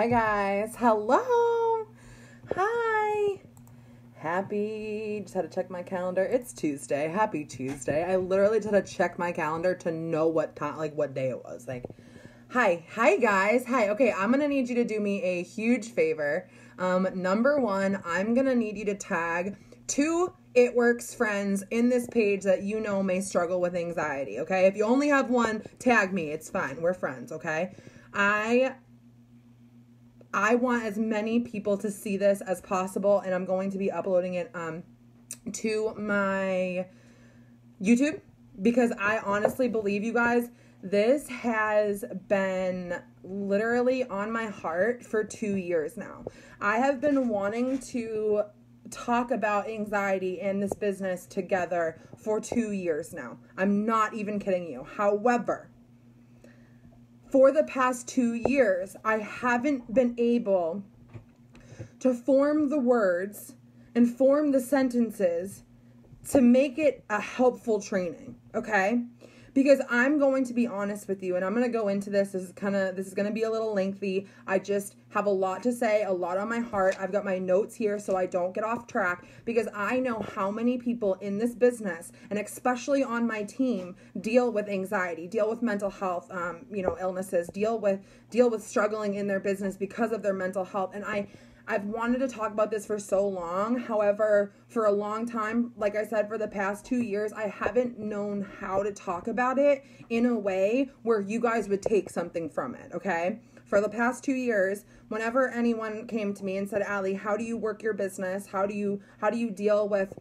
Hi guys. Hello. Hi. Just had to check my calendar. It's Tuesday. Happy Tuesday. I literally just had to check my calendar to know what time, what day it was. Hi guys. Hi. Okay, I'm gonna need you to do me a huge favor. Number one, I'm gonna need you to tag 2 It Works friends in this page that you know may struggle with anxiety. Okay, if you only have one, tag me. It's fine. We're friends. Okay. I want as many people to see this as possible, and I'm going to be uploading it to my YouTube because I honestly believe, you guys, this has been literally on my heart for 2 years now. I have been wanting to talk about anxiety and this business together for 2 years now. I'm not even kidding you. However, for the past 2 years, I haven't been able to form the words and form the sentences to make it a helpful training, okay? Because I'm going to be honest with you, and I'm going to go into this. This is going to be a little lengthy. I just have a lot to say, a lot on my heart. I've got my notes here so I don't get off track, because I know how many people in this business, and especially on my team, deal with anxiety, deal with mental health, illnesses, deal with struggling in their business because of their mental health. And I've wanted to talk about this for so long. However, for a long time, like I said, for the past 2 years, I haven't known how to talk about it in a way where you guys would take something from it, okay? For the past 2 years, whenever anyone came to me and said, Allie, how do you work your business? How do you deal with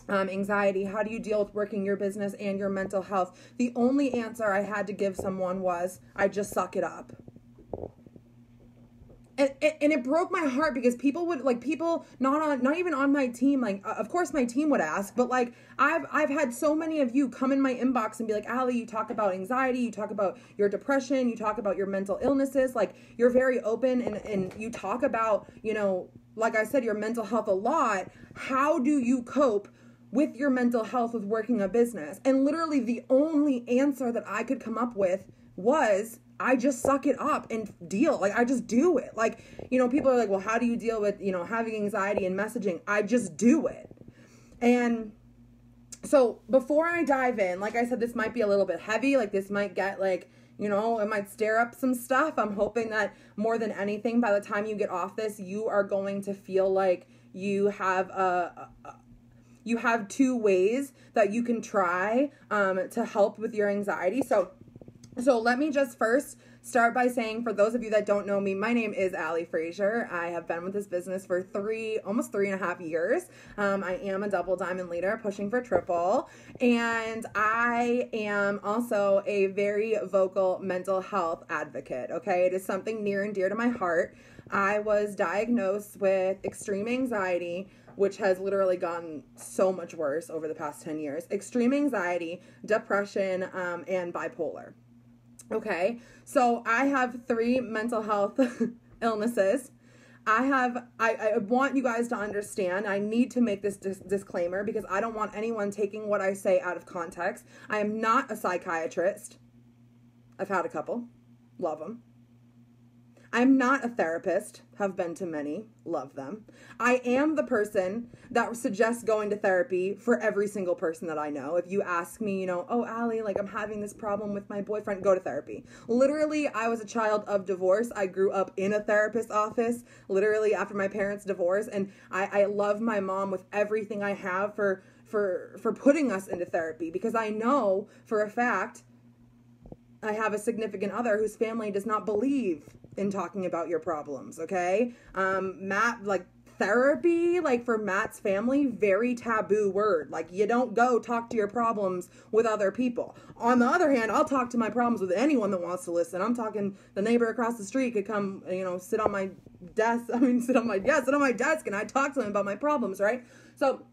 anxiety? How do you deal with working your business and your mental health? The only answer I had to give someone was, I just suck it up. And it broke my heart because people would, not even on my team, of course my team would ask, but I've had so many of you come in my inbox and be like, Allie, you talk about anxiety, you talk about your depression, you talk about your mental illnesses, you're very open and you talk about, like I said, your mental health a lot. How do you cope with your mental health with working a business? And literally the only answer that I could come up with was, I just suck it up and deal. I just do it. People are like, well, how do you deal with, having anxiety and messaging? I just do it. And so before I dive in, like I said, this might be a little bit heavy. This might get it might stir up some stuff. I'm hoping that more than anything, by the time you get off this, you are going to feel like you have you have 2 ways that you can try to help with your anxiety. So let me just first start by saying, for those of you that don't know me, my name is Allie Frazier. I have been with this business for almost 3.5 years. I am a double diamond leader pushing for triple. And I am also a very vocal mental health advocate, okay? It is something near and dear to my heart. I was diagnosed with extreme anxiety, which has literally gotten so much worse over the past 10 years. Extreme anxiety, depression, and bipolar. Okay, so I have 3 mental health illnesses. I want you guys to understand, I need to make this disclaimer because I don't want anyone taking what I say out of context. I am not a psychiatrist. I've had a couple. Love them. I'm not a therapist, have been to many, love them. I am the person that suggests going to therapy for every single person that I know. If you ask me, oh, Allie, I'm having this problem with my boyfriend, go to therapy. Literally, I was a child of divorce. I grew up in a therapist's office, literally after my parents' divorce, and I love my mom with everything I have for putting us into therapy, because I know for a fact I have a significant other whose family does not believe in talking about your problems, okay? Matt, therapy, for Matt's family, very taboo word. You don't go talk to your problems with other people. On the other hand, I'll talk to my problems with anyone that wants to listen. I'm talking the neighbor across the street could come, sit on my desk, sit on my desk and I talk to them about my problems, right? So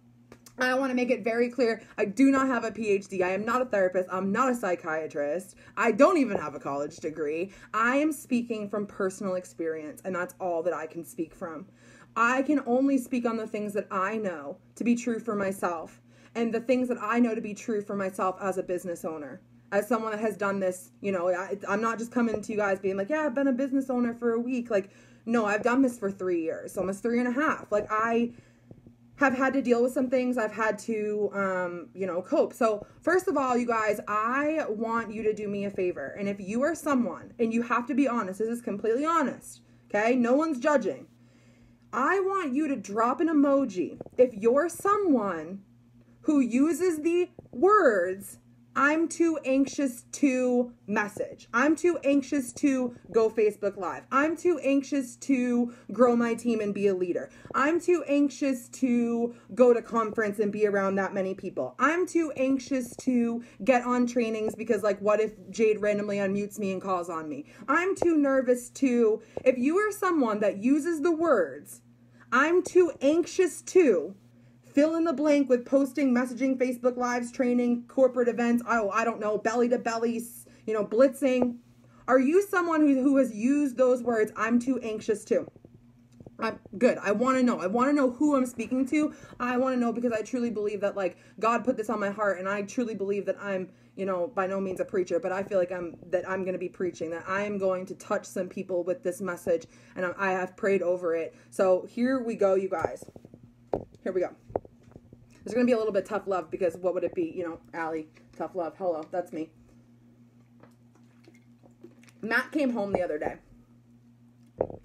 I want to make it very clear, I do not have a PhD. I am not a therapist. I'm not a psychiatrist. I don't even have a college degree. I am speaking from personal experience, and that's all that I can speak from. I can only speak on the things that I know to be true for myself, and the things that I know to be true for myself as a business owner. As someone that has done this, I'm not just coming to you guys being like, yeah, I've been a business owner for a week. No, I've done this for 3 years, almost 3.5. Like, I have had to deal with some things. I've had to, cope. So first of all, you guys, I want you to do me a favor. And if you are someone, and you have to be honest, this is completely honest, okay? No one's judging. I want you to drop an emoji if you're someone who uses the words, I'm too anxious to message. I'm too anxious to go Facebook Live. I'm too anxious to grow my team and be a leader. I'm too anxious to go to conference and be around that many people. I'm too anxious to get on trainings because, like, what if Jade randomly unmutes me and calls on me? I'm too nervous to... If you are someone that uses the words, I'm too anxious to... fill in the blank with posting, messaging, Facebook Lives, training, corporate events, I don't know, belly to belly, blitzing. Are you someone who has used those words, I'm too anxious to? Good. I want to know. I want to know who I'm speaking to. I want to know because I truly believe that, like, God put this on my heart, and I truly believe that I'm, by no means a preacher, but I feel like I'm going to be preaching, that I am going to touch some people with this message, and I have prayed over it. So here we go, you guys. Here we go. There's going to be a little bit tough love because what would it be? Allie, tough love. Hello, that's me. Matt came home the other day.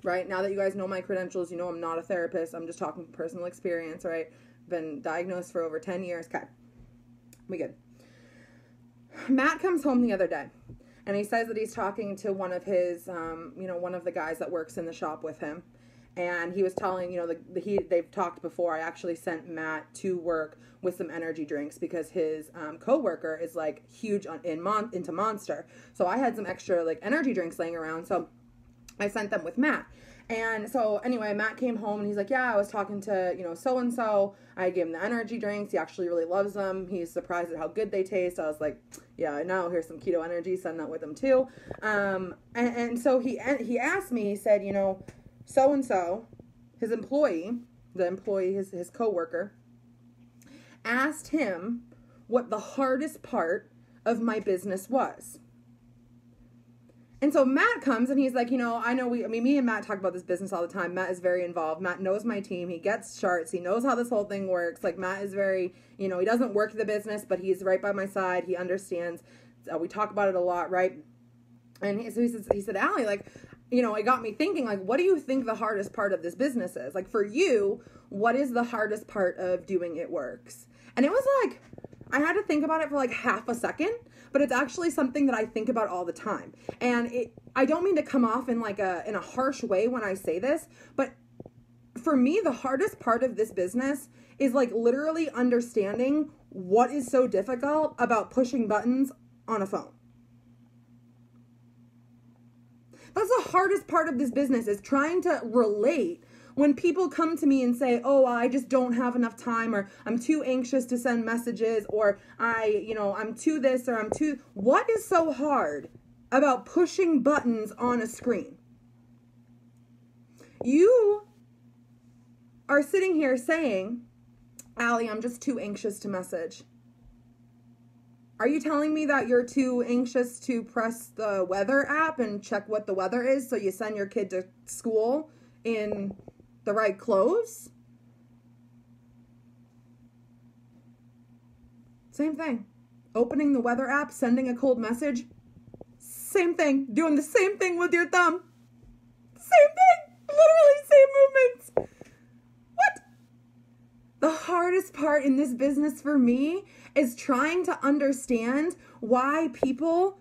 Right? Now that you guys know my credentials, I'm not a therapist. I'm just talking from personal experience, right? Been diagnosed for over 10 years. Okay. We good. Matt comes home the other day. And he says that he's talking to one of his, one of the guys that works in the shop with him. And he was telling, they've talked before. I actually sent Matt to work with some energy drinks because his coworker is like huge into Monster. So I had some extra like energy drinks laying around. So I sent them with Matt. And so anyway, Matt came home and he's like, yeah, I was talking to, so-and-so. I gave him the energy drinks. He actually really loves them. He's surprised at how good they taste. I was like, yeah, I know. Here's some keto energy. Send that with him too. And so he asked me, he said, so-and-so, his employee, his coworker, asked him what the hardest part of my business was. And so Matt comes and he's like, me and Matt talk about this business all the time. Matt is very involved. Matt knows my team. He gets charts. He knows how this whole thing works. Like, Matt is very, he doesn't work the business, but he's right by my side. He understands. We talk about it a lot, right? And he said, Allie, like, it got me thinking, like, what do you think the hardest part of this business is? Like, for you, what is the hardest part of doing It Works? And it was like, I had to think about it for like half a second, but it's actually something that I think about all the time. And I don't mean to come off in like in a harsh way when I say this, but for me, the hardest part of this business is like literally understanding what is so difficult about pushing buttons on a phone. That's the hardest part of this business, is trying to relate when people come to me and say, oh, I just don't have enough time, or I'm too anxious to send messages, or I'm too this, or I'm too... What is so hard about pushing buttons on a screen? You are sitting here saying, Allie, I'm just too anxious to message. Are you telling me that you're too anxious to press the weather app and check what the weather is so you send your kid to school in the right clothes? Same thing. Opening the weather app, sending a cold message. Same thing. Doing the same thing with your thumb. Same thing. Literally same movements. What? The hardest part in this business for me is trying to understand why people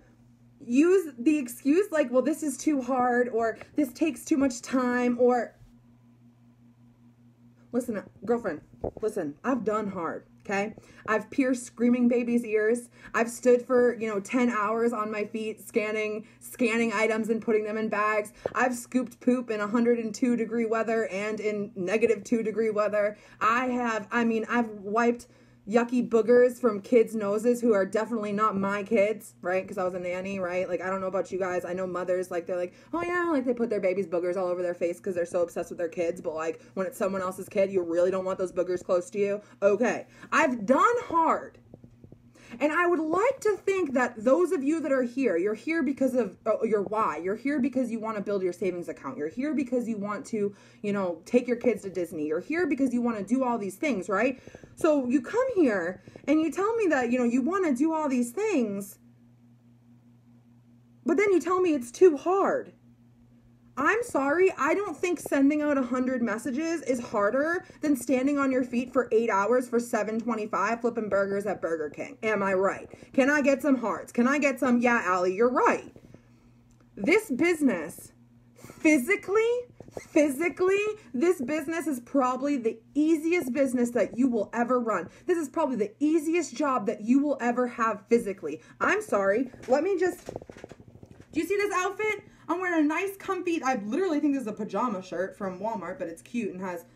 use the excuse like, well, this is too hard, or this takes too much time, or... Listen, girlfriend, listen, I've done hard, okay? I've pierced screaming babies' ears. I've stood for, 10 hours on my feet scanning items and putting them in bags. I've scooped poop in 102 degree weather and in -2 degree weather. I've wiped yucky boogers from kids' noses who are definitely not my kids, right? Because I was a nanny, right? Like, I don't know about you guys. I know mothers, like, they're like, oh yeah, like, they put their baby's boogers all over their face because they're so obsessed with their kids. But, like, when it's someone else's kid, you really don't want those boogers close to you. Okay. I've done hard. And I would like to think that those of you that are here, you're here because of your why. You're here because you want to build your savings account. You're here because you want to, take your kids to Disney. You're here because you want to do all these things, right? So you come here and you tell me that, you want to do all these things, but then you tell me it's too hard. I'm sorry, I don't think sending out 100 messages is harder than standing on your feet for 8 hours for $7.25 flipping burgers at Burger King. Am I right? Can I get some hearts? Can I get some, yeah, Allie, you're right. This business, physically, this business is probably the easiest business that you will ever run. This is probably the easiest job that you will ever have physically. I'm sorry, do you see this outfit? I'm wearing a nice comfy, I literally think this is a pajama shirt from Walmart, but it's cute and has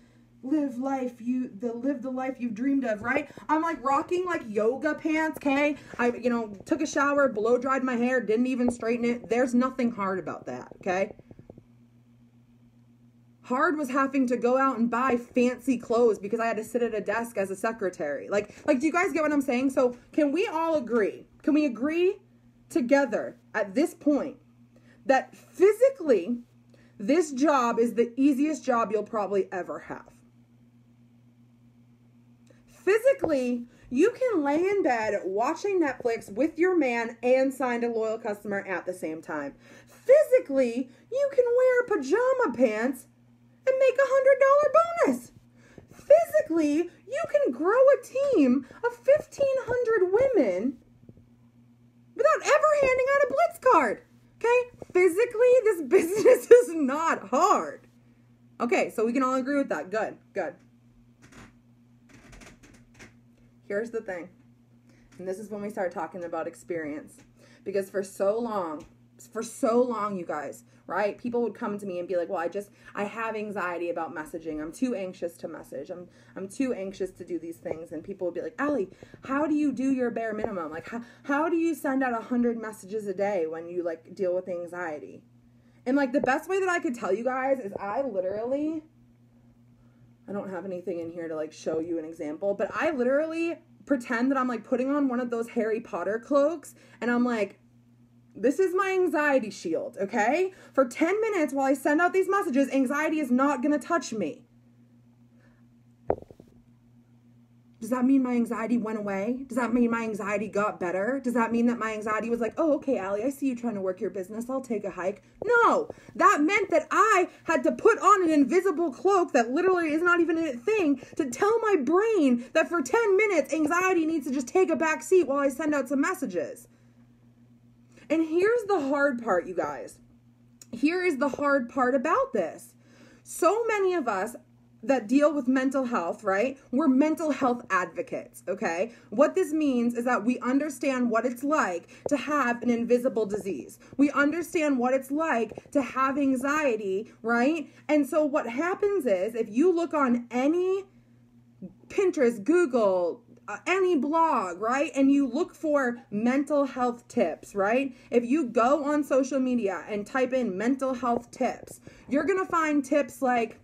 live the life you've dreamed of, right? I'm like rocking like yoga pants, okay? I, took a shower, blow dried my hair, didn't even straighten it. There's nothing hard about that, okay? Hard was having to go out and buy fancy clothes because I had to sit at a desk as a secretary. Like, do you guys get what I'm saying? So can we all agree? Can we agree together at this point that physically, this job is the easiest job you'll probably ever have? Physically, you can lay in bed watching Netflix with your man and sign a loyal customer at the same time. Physically, you can wear pajama pants and make $100 bonus. Physically, you can grow a team of 1,500 women without ever handing out a Blitz card. Okay, physically, this business is not hard. Okay, so we can all agree with that. Good. Here's the thing. And this is when we start talking about experience. Because for so long, you guys, right? People would come to me and be like, well, I have anxiety about messaging. I'm too anxious to message. I'm too anxious to do these things. And people would be like, Allie, how do you do your bare minimum? Like, how do you send out 100 messages a day when you like deal with anxiety? And like the best way that I could tell you guys is I don't have anything in here to like show you an example, but I literally pretend that I'm like putting on one of those Harry Potter cloaks and I'm like, this is my anxiety shield, okay? For 10 minutes while I send out these messages, anxiety is not going to touch me. Does that mean my anxiety went away? Does that mean my anxiety got better? Does that mean that my anxiety was like, oh, okay, Allie, I see you trying to work your business. I'll take a hike. No, that meant that I had to put on an invisible cloak that literally is not even a thing to tell my brain that for 10 minutes, anxiety needs to just take a back seat while I send out some messages. And here's the hard part, you guys. Here is the hard part about this. So many of us that deal with mental health, right? We're mental health advocates, okay? What this means is that we understand what it's like to have an invisible disease. We understand what it's like to have anxiety, right? And so what happens is if you look on any Pinterest, Google, any blog, right? And you look for mental health tips, right? If you go on social media and type in mental health tips, you're going to find tips like,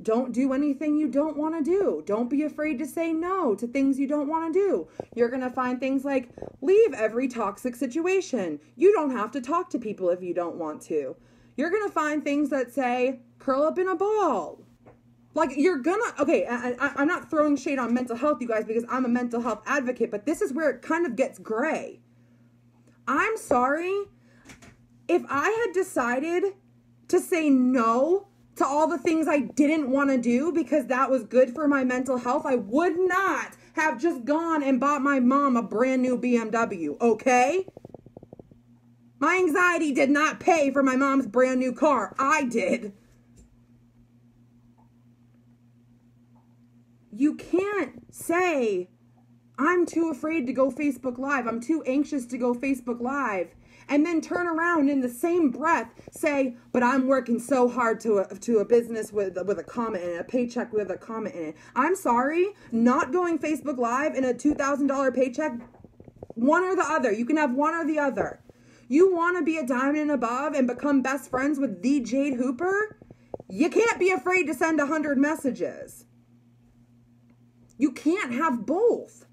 don't do anything you don't want to do. Don't be afraid to say no to things you don't want to do. You're going to find things like, leave every toxic situation. You don't have to talk to people if you don't want to. You're going to find things that say, curl up in a ball. Like, you're gonna, okay, I'm not throwing shade on mental health, you guys, because I'm a mental health advocate, but this is where it kind of gets gray. I'm sorry, if I had decided to say no to all the things I didn't want to do because that was good for my mental health, I would not have just gone and bought my mom a brand new BMW, okay? My anxiety did not pay for my mom's brand new car. I did. You can't say, I'm too afraid to go Facebook Live. I'm too anxious to go Facebook Live. And then turn around in the same breath say, but I'm working so hard to a business with a comment in it, a paycheck with a comment in it. I'm sorry, not going Facebook Live and a $2,000 paycheck, one or the other. You can have one or the other. You want to be a diamond and above and become best friends with the Jade Hooper? You can't be afraid to send 100 messages. You can't have both.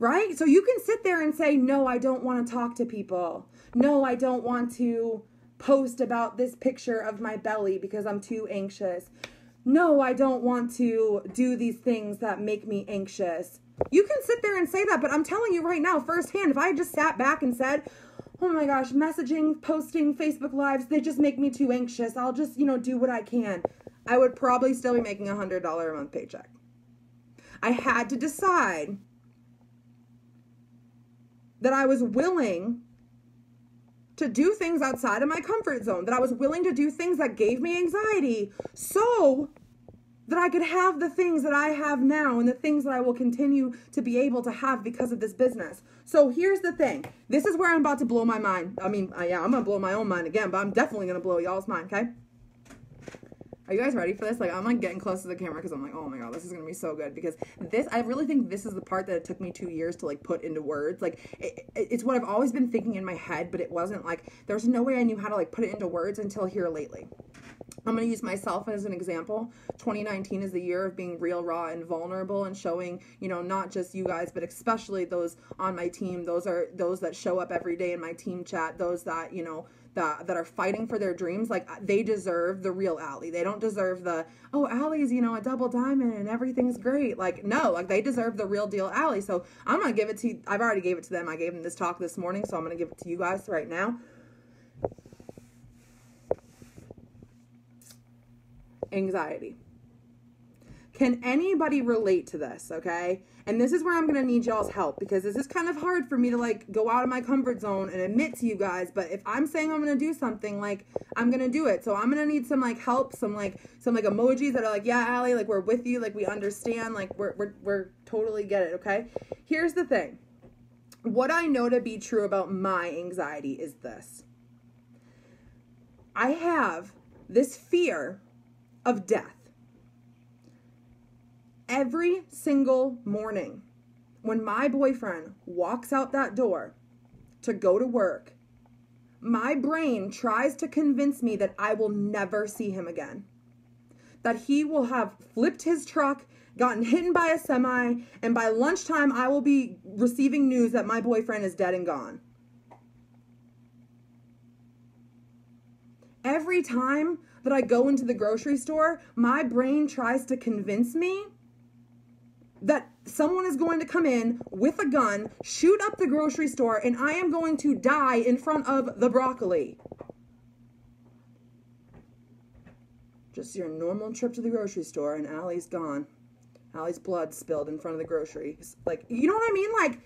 right? So you can sit there and say, no, I don't want to talk to people. No, I don't want to post about this picture of my belly because I'm too anxious. No, I don't want to do these things that make me anxious. You can sit there and say that, but I'm telling you right now, firsthand, if I just sat back and said, oh my gosh, messaging, posting, Facebook Lives, they just make me too anxious. I'll just, do what I can. I would probably still be making $100 a month paycheck. I had to decide that I was willing to do things outside of my comfort zone, that I was willing to do things that gave me anxiety so that I could have the things that I have now and the things that I will continue to be able to have because of this business. So here's the thing. This is where I'm about to blow my mind. I mean, yeah, I'm going to blow my own mind again, but I'm definitely going to blow y'all's mind, okay? Are you guys ready for this? Like, I'm like getting close to the camera because I'm like, oh my God, this is going to be so good. Because I really think this is the part that it took me 2 years to like put into words. Like, it's what I've always been thinking in my head, but it wasn't like, there's no way I knew how to like put it into words until here lately. I'm going to use myself as an example. 2019 is the year of being real, raw, and vulnerable and showing, not just you guys, but especially those on my team. Those are those that show up every day in my team chat. Those that, that are fighting for their dreams. Like, they deserve the real Allie. They don't deserve the, oh, Allie's, a double diamond and everything's great. Like, no, like they deserve the real deal Allie. So I'm going to give it to you. I've already gave it to them. I gave them this talk this morning. So I'm going to give it to you guys right now. Anxiety. Can anybody relate to this, okay? And this is where I'm going to need y'all's help because this is kind of hard for me to like go out of my comfort zone and admit to you guys, but if I'm saying I'm going to do something, like I'm going to do it. So I'm going to need some like help, some emojis that are like, yeah, Allie, like we're with you, like we understand, like we're totally get it, okay? Here's the thing. What I know to be true about my anxiety is this. I have this fear of death. Every single morning when my boyfriend walks out that door to go to work, my brain tries to convince me that I will never see him again. That he will have flipped his truck, gotten hit by a semi, and by lunchtime I will be receiving news that my boyfriend is dead and gone. Every time that I go into the grocery store, my brain tries to convince me that someone is going to come in with a gun, shoot up the grocery store, and I am going to die in front of the broccoli. Just your normal trip to the grocery store and Allie's gone. Allie's blood spilled in front of the grocery. Like, you know what I mean? Like,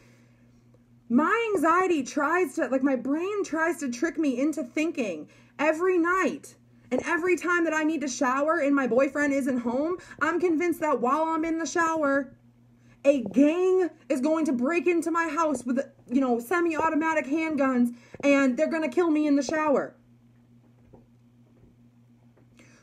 my anxiety tries to, like, my brain tries to trick me into thinking every night. And every time that I need to shower and my boyfriend isn't home, I'm convinced that while I'm in the shower, a gang is going to break into my house with, semi-automatic handguns, and they're going to kill me in the shower.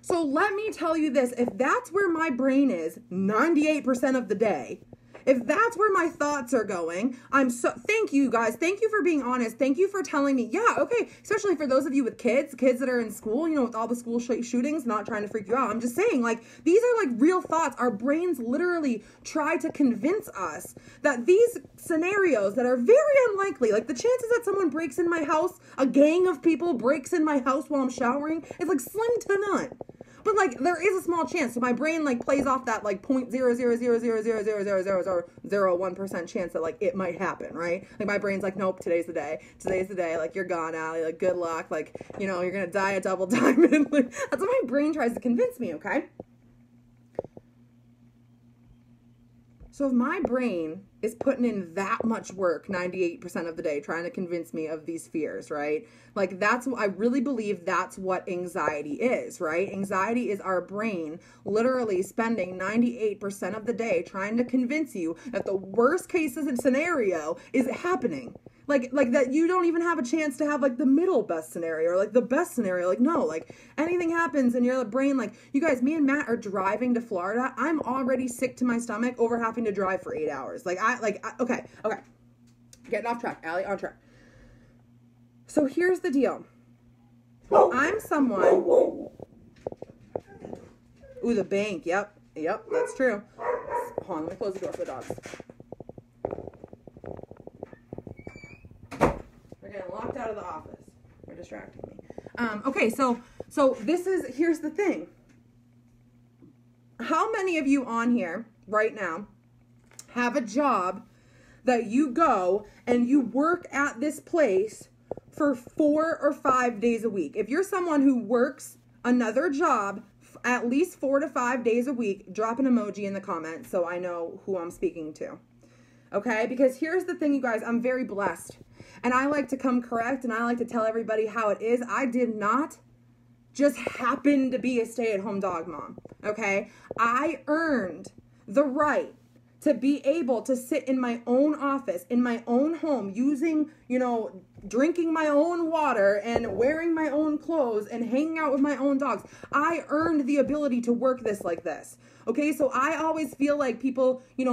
So let me tell you this, if that's where my brain is 98% of the day, if that's where my thoughts are going, thank you guys. Thank you for being honest. Thank you for telling me, yeah, okay. Especially for those of you with kids that are in school, with all the school shootings, not trying to freak you out. I'm just saying, like, these are like real thoughts. Our brains literally try to convince us that these scenarios that are very unlikely, like the chances that someone breaks in my house, a gang of people breaks in my house while I'm showering, is like slim to none. But like there is a small chance, so my brain like plays off that like 0.000000001% chance that like it might happen, right? Like my brain's like, nope, today's the day. Like you're gone, Allie. Like good luck. Like you're gonna die a double diamond. Like that's what my brain tries to convince me. Okay. So if my brain is putting in that much work 98% of the day trying to convince me of these fears, right? Like I really believe that's what anxiety is, right? Anxiety is our brain literally spending 98% of the day trying to convince you that the worst case scenario is happening. Like that you don't even have a chance to have like the middle best scenario or like the best scenario. Like no, like anything happens and your brain, like you guys, me and Matt are driving to Florida. I'm already sick to my stomach over having to drive for 8 hours. Okay. Getting off track, Allie, on track. So here's the deal. I'm someone. Ooh, the bank. Yep, that's true. Hold on, let me close the door for the dogs. distracting me. Okay, so here's the thing. How many of you on here right now have a job that you go and you work at this place for 4 or 5 days a week? If you're someone who works another job at least 4 to 5 days a week, drop an emoji in the comments so I know who I'm speaking to. Okay? Because here's the thing, you guys, I'm very blessed. And I like to come correct and I like to tell everybody how it is. I did not just happen to be a stay-at-home dog mom. Okay? I earned the right to be able to sit in my own office, in my own home, using, drinking my own water and wearing my own clothes and hanging out with my own dogs. I earned the ability to work this like this. Okay, so I always feel like people, I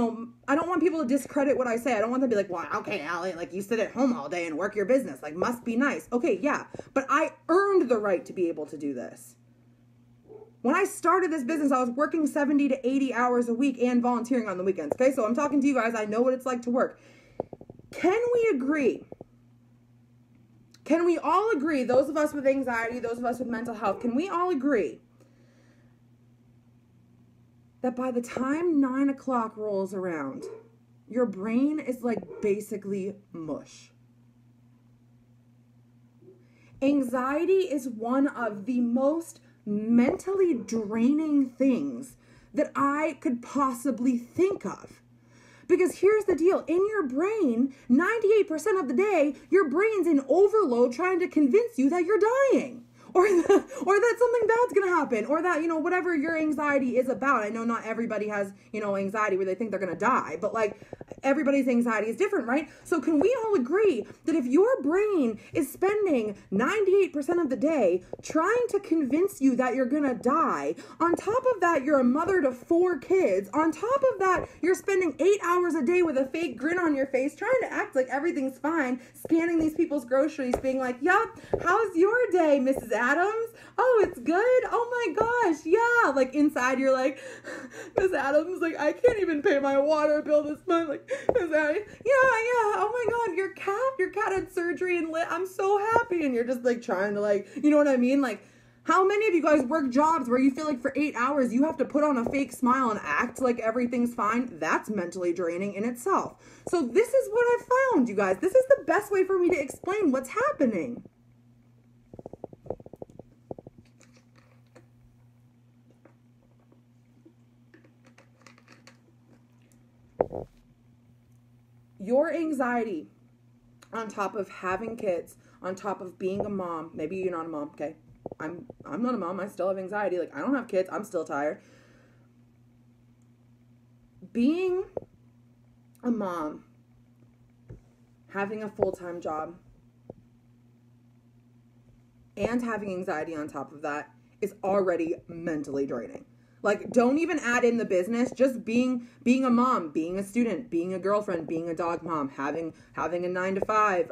don't want people to discredit what I say. I don't want them to be like, well, okay, Allie, like you sit at home all day and work your business, like must be nice. Okay, yeah, but I earned the right to be able to do this. When I started this business, I was working 70 to 80 hours a week and volunteering on the weekends. Okay, so I'm talking to you guys. I know what it's like to work. Can we agree? Can we all agree, those of us with anxiety, those of us with mental health, can we all agree that by the time 9 o'clock rolls around, your brain is like basically mush? Anxiety is one of the most mentally draining things that I could possibly think of. Because here's the deal, in your brain, 98% of the day, your brain's in overload trying to convince you that you're dying. Or that something bad's going to happen. Or that, whatever your anxiety is about. I know not everybody has, anxiety where they think they're going to die. But like, everybody's anxiety is different, right? So can we all agree that if your brain is spending 98% of the day trying to convince you that you're going to die, on top of that, you're a mother to 4 kids, on top of that, you're spending 8 hours a day with a fake grin on your face, trying to act like everything's fine, scanning these people's groceries, being like, yup, how's your day, Mrs. Adams? Oh, it's good. Oh my gosh. Yeah. Like inside you're like, Miss Adams, like I can't even pay my water bill this month. Like, Miss Adams, yeah. Oh my God. Your cat had surgery and I'm so happy. And you're just like trying to like, you know what I mean? Like how many of you guys work jobs where you feel like for 8 hours you have to put on a fake smile and act like everything's fine? That's mentally draining in itself. So this is what I found, you guys. This is the best way for me to explain what's happening. Your anxiety on top of having kids, on top of being a mom, maybe you're not a mom, okay? I'm not a mom, I still have anxiety, like I don't have kids, I'm still tired. Being a mom, having a full-time job, and having anxiety on top of that is already mentally draining. Like, don't even add in the business, just being a mom, being a student, being a girlfriend, being a dog mom, having a 9 to 5,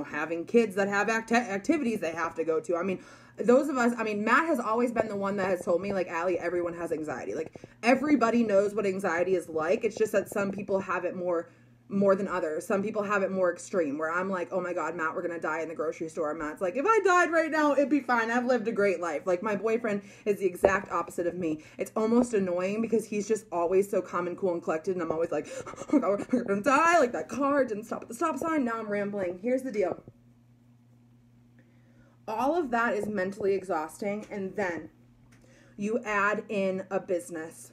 having kids that have activities they have to go to. I mean, those of us, Matt has always been the one that has told me, like, Allie, everyone has anxiety. Like, everybody knows what anxiety is like. It's just that some people have it more than others. Some people have it more extreme, where I'm like, oh my God, Matt, we're gonna die in the grocery store. Matt's like, if I died right now, it'd be fine. I've lived a great life. Like, my boyfriend is the exact opposite of me. It's almost annoying because he's just always so calm and cool and collected, and I'm always like, oh my God, we're gonna die. Like, that car didn't stop at the stop sign. Now I'm rambling. Here's the deal. All of that is mentally exhausting, and then you add in a business.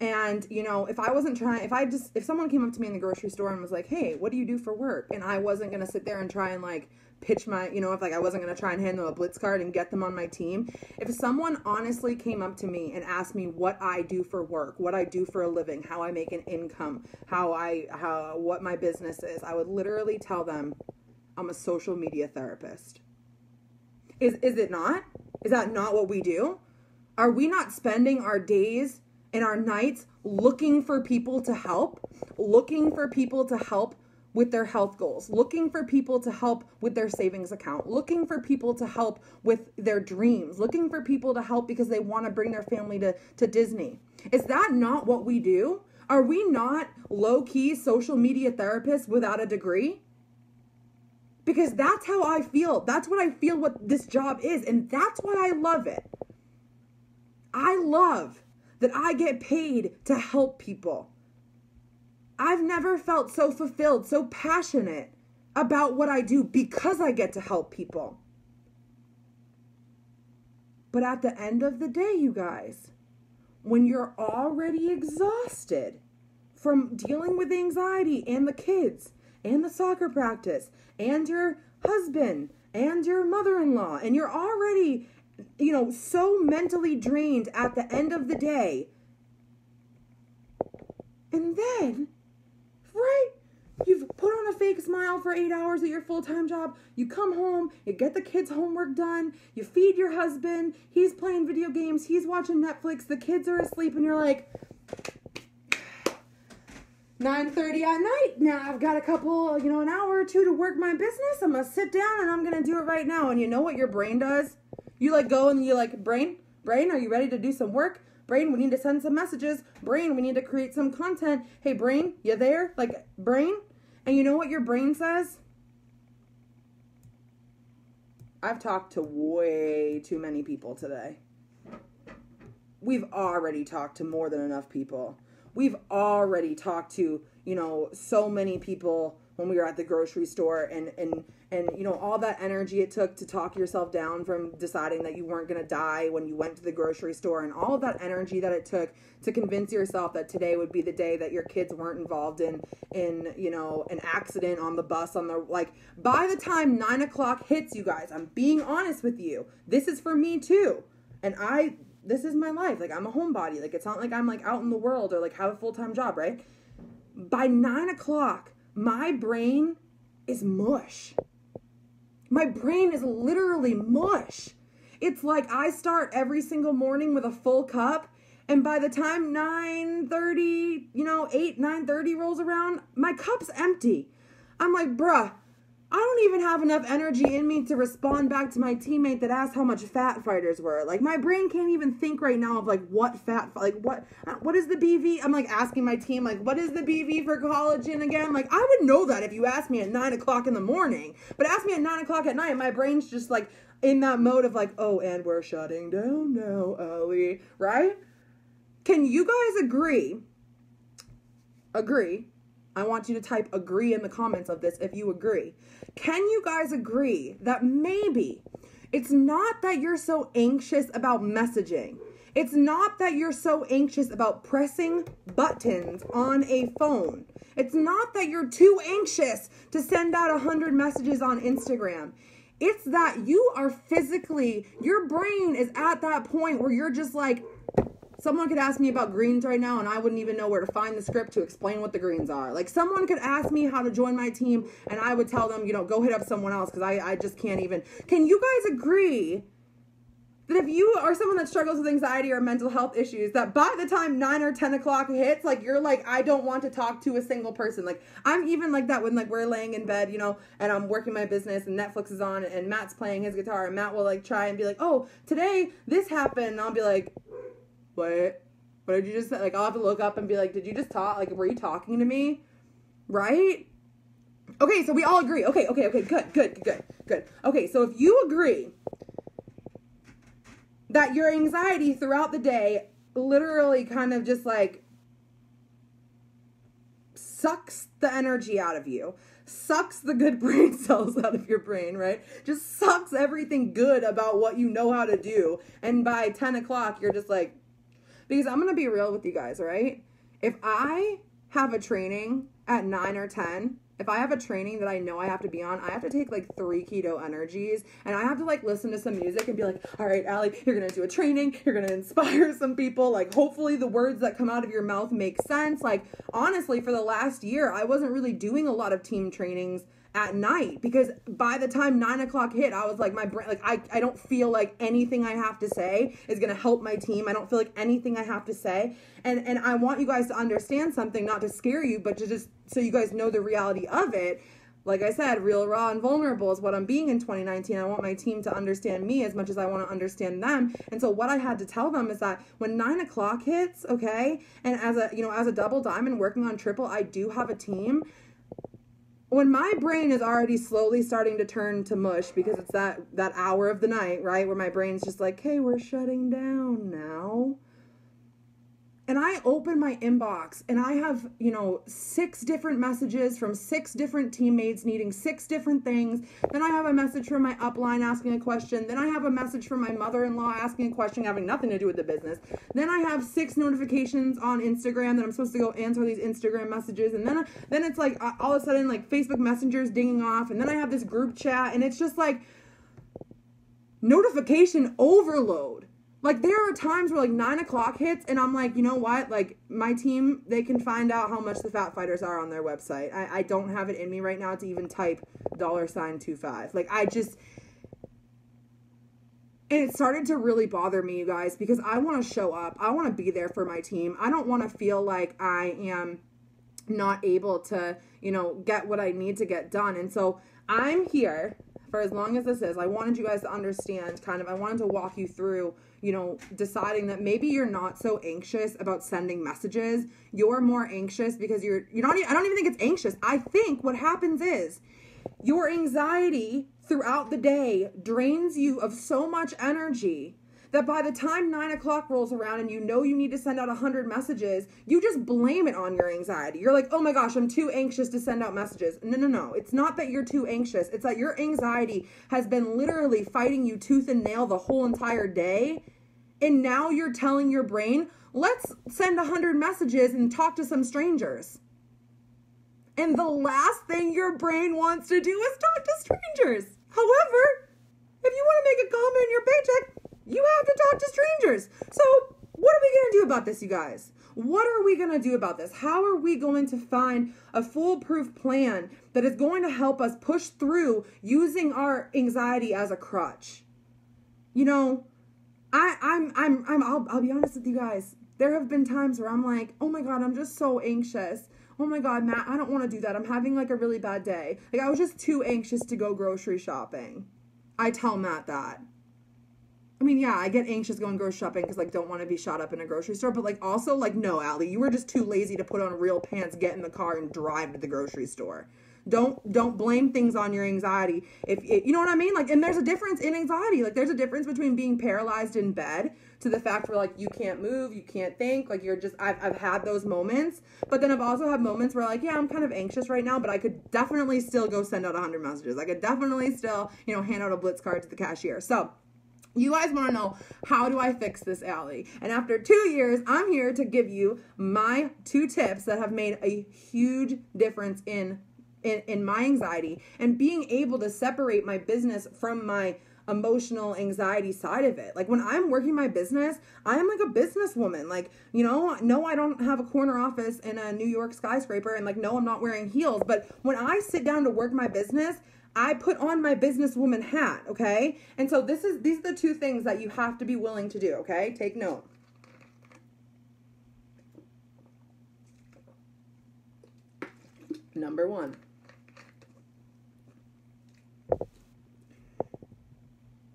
And, if someone came up to me in the grocery store and was like, hey, what do you do for work? And I wasn't going to sit there and try and like pitch my, if like I wasn't going to try and hand them a Blitz card and get them on my team. If someone honestly came up to me and asked me what I do for work, what I do for a living, how I make an income, what my business is, I would literally tell them I'm a social media therapist. Is it not? Is that not what we do? Are we not spending our days and our nights looking for people to help with their health goals, looking for people to help with their savings account, looking for people to help with their dreams, looking for people to help because they want to bring their family to Disney? Is that not what we do? Are we not low-key social media therapists without a degree? Because that's how I feel. That's what I feel what this job is. And that's why I love it. I love that I get paid to help people. I've never felt so fulfilled, so passionate about what I do because I get to help people. But at the end of the day, you guys, when you're already exhausted from dealing with anxiety and the kids and the soccer practice and your husband and your mother-in-law, and you're already, so mentally drained at the end of the day, and then, right, you've put on a fake smile for 8 hours at your full-time job, you come home, you get the kids' homework done, you feed your husband, he's playing video games, he's watching Netflix, the kids are asleep, and you're like, 9:30 at night, now I've got a couple, an hour or two to work my business, I'm going to sit down and I'm going to do it right now. And you know what your brain does? You go and you brain, are you ready to do some work? Brain, we need to send some messages. Brain, we need to create some content. Hey, brain, you there? Brain? And you know what your brain says? I've talked to way too many people today. We've already talked to more than enough people. We've already talked to, so many people when we were at the grocery store and all that energy it took to talk yourself down from deciding that you weren't going to die when you went to the grocery store, and all of that energy that it took to convince yourself that today would be the day that your kids weren't involved in an accident on the bus by the time 9 o'clock hits, you guys, I'm being honest with you. This is for me too. And this is my life. I'm a homebody. It's not like I'm out in the world or have a full-time job, right? By 9 o'clock, my brain is mush. My brain is literally mush. It's I start every single morning with a full cup, and by the time 9:30, 9:30 rolls around, my cup's empty. I'm like, bruh, I don't even have enough energy in me to respond back to my teammate that asked how much fat fighters were. My brain can't even think right now of what fat, what is the BV? I'm asking my team, what is the BV for collagen again? I would know that if you asked me at 9 o'clock in the morning, but ask me at 9 o'clock at night, my brain's just in that mode of oh, and we're shutting down now, Ellie, right? Can you guys agree? I want you to type agree in the comments of this if you agree. Can you guys agree that maybe it's not that you're so anxious about messaging? It's not that you're so anxious about pressing buttons on a phone. It's not that you're too anxious to send out 100 messages on Instagram. It's that you are your brain is at that point where you're just someone could ask me about greens right now and I wouldn't even know where to find the script to explain what the greens are. Someone could ask me how to join my team and I would tell them, go hit up someone else because I just can't even. Can you guys agree that if you are someone that struggles with anxiety or mental health issues, that by the time 9 or 10 o'clock hits, you're I don't want to talk to a single person. I'm even like that when we're laying in bed, and I'm working my business and Netflix is on and Matt's playing his guitar and Matt will try and be oh, today this happened. And I'll be what did you just say? I'll have to look up and be did you just talk? Were you talking to me? Right? Okay, so we all agree. Okay, good. Okay, so if you agree that your anxiety throughout the day literally kind of just sucks the energy out of you, sucks the good brain cells out of your brain, right? Just sucks everything good about what you know how to do. And by 10 o'clock, you're just because I'm going to be real with you guys, right? If I have a training at 9 or 10, if I have a training that I know I have to be on, I have to take 3 keto energies and I have to listen to some music and be all right, Allie, you're going to do a training. You're going to inspire some people. Hopefully the words that come out of your mouth make sense. Honestly, for the last year, I wasn't really doing a lot of team trainings at night because by the time 9 o'clock hit, I was my brain, I don't feel anything I have to say is going to help my team. I don't feel anything I have to say. And I want you guys to understand something, not to scare you, but to just so you guys know the reality of it. Like I said, real, raw, and vulnerable is what I'm being in 2019. I want my team to understand me as much as I want to understand them. And so what I had to tell them is that when 9 o'clock hits, okay, and as a double diamond working on triple, I do have a team. when my brain is already slowly starting to turn to mush because it's that hour of the night, right, where my brain's just like, hey, we're shutting down now. And I open my inbox and I have, 6 different messages from 6 different teammates needing 6 different things. Then I have a message from my upline asking a question. Then I have a message from my mother-in-law asking a question having nothing to do with the business. Then I have 6 notifications on Instagram that I'm supposed to go answer these Instagram messages. And then it's like all of a sudden like Facebook Messenger's dinging off. And then I have this group chat and it's just like notification overload. Like, there are times where, like, 9 o'clock hits, and I'm like, you know what? Like, my team, they can find out how much the Fat Fighters are on their website. I don't have it in me right now to even type $25. Like, and it started to really bother me, you guys, because I want to show up. I want to be there for my team. I don't want to feel like I am not able to, get what I need to get done. And so I'm here for as long as this is. I wanted you guys to understand I wanted to walk you through, deciding that maybe you're not so anxious about sending messages. You're more anxious because you're not, I don't even think it's anxious. I think what happens is your anxiety throughout the day drains you of so much energy that by the time 9 o'clock rolls around and you need to send out 100 messages, you just blame it on your anxiety. You're like, oh my gosh, I'm too anxious to send out messages. No. It's not that you're too anxious. It's that your anxiety has been literally fighting you tooth and nail the whole entire day. And now you're telling your brain, let's send 100 messages and talk to some strangers. And the last thing your brain wants to do is talk to strangers. However, if you want to make a comment in your paycheck, you have to talk to strangers. So what are we going to do about this, you guys? What are we going to do about this? How are we going to find a foolproof plan that is going to help us push through using our anxiety as a crutch? I'll be honest with you guys. There have been times where I'm like, oh my God, I'm just so anxious. Oh my God, Matt, I don't want to do that. I'm having like a really bad day. Like, I was just too anxious to go grocery shopping. I tell Matt that. I mean, yeah, I get anxious going grocery shopping because, like, don't want to be shot up in a grocery store. But, like, also, like, no, Allie, you were just too lazy to put on real pants, get in the car, and drive to the grocery store. Don't blame things on your anxiety. You know what I mean? Like, and there's a difference in anxiety. Like, there's a difference between being paralyzed in bed to the fact where, like, you can't move, you can't think. Like, you're just, I've had those moments. But then I've also had moments where, like, yeah, I'm kind of anxious right now, but I could definitely still go send out 100 messages. I could definitely still, hand out a Blitz card to the cashier. So, you guys want to know, how do I fix this, Allie? And after 2 years, I'm here to give you my 2 tips that have made a huge difference in my anxiety and being able to separate my business from my emotional anxiety side of it. Like, when I'm working my business, I am like a businesswoman. Like, no, I don't have a corner office in a New York skyscraper, and like, no, I'm not wearing heels. But when I sit down to work my business, I put on my businesswoman hat, okay? And so these are the 2 things that you have to be willing to do, okay? Take note. Number 1.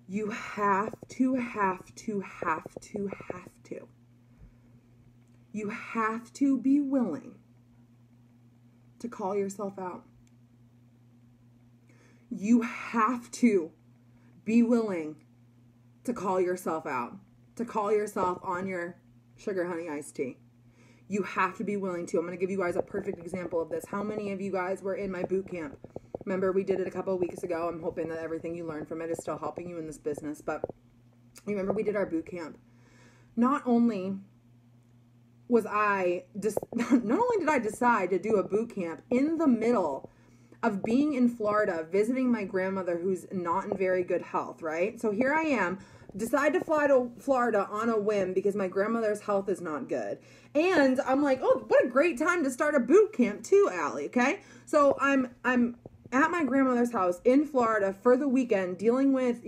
You have to. You have to be willing to call yourself out. You have to be willing to call yourself out, to call yourself on your sugar honey iced tea. You have to be willing to. I'm going to give you guys a perfect example of this. How many of you guys were in my boot camp? Remember, we did it a couple of weeks ago. I'm hoping that everything you learned from it is still helping you in this business. But remember, we did our boot camp. Not only did I decide to do a boot camp in the middle of being in Florida, visiting my grandmother who's not in very good health, right? So here I am, decide to fly to Florida on a whim because my grandmother's health is not good. And I'm like, oh, what a great time to start a boot camp too, Allie, okay? So I'm at my grandmother's house in Florida for the weekend, dealing with,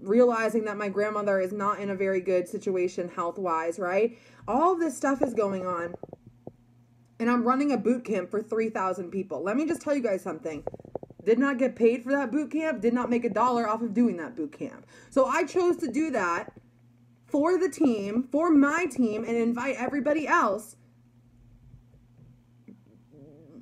realizing that my grandmother is not in a very good situation health-wise, right? All this stuff is going on. And I'm running a boot camp for 3,000 people. Let me just tell you guys something. Did not get paid for that boot camp. Did not make $1 off of doing that boot camp. So I chose to do that for the team, for my team, and invite everybody else.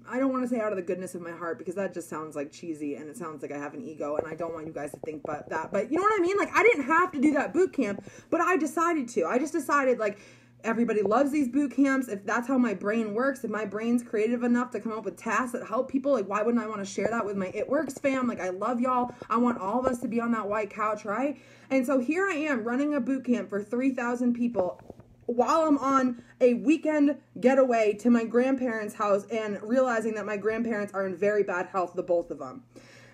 I don't want to say out of the goodness of my heart, because that just sounds like cheesy and it sounds like I have an ego, and I don't want you guys to think about that. But you know what I mean? Like, I didn't have to do that boot camp, but I decided to. I just decided, like, everybody loves these boot camps. If that's how my brain works, if my brain's creative enough to come up with tasks that help people, like, why wouldn't I want to share that with my It Works fam? Like, I love y'all. I want all of us to be on that white couch, right? And so here I am running a boot camp for 3,000 people while I'm on a weekend getaway to my grandparents' house and realizing that my grandparents are in very bad health, the both of them.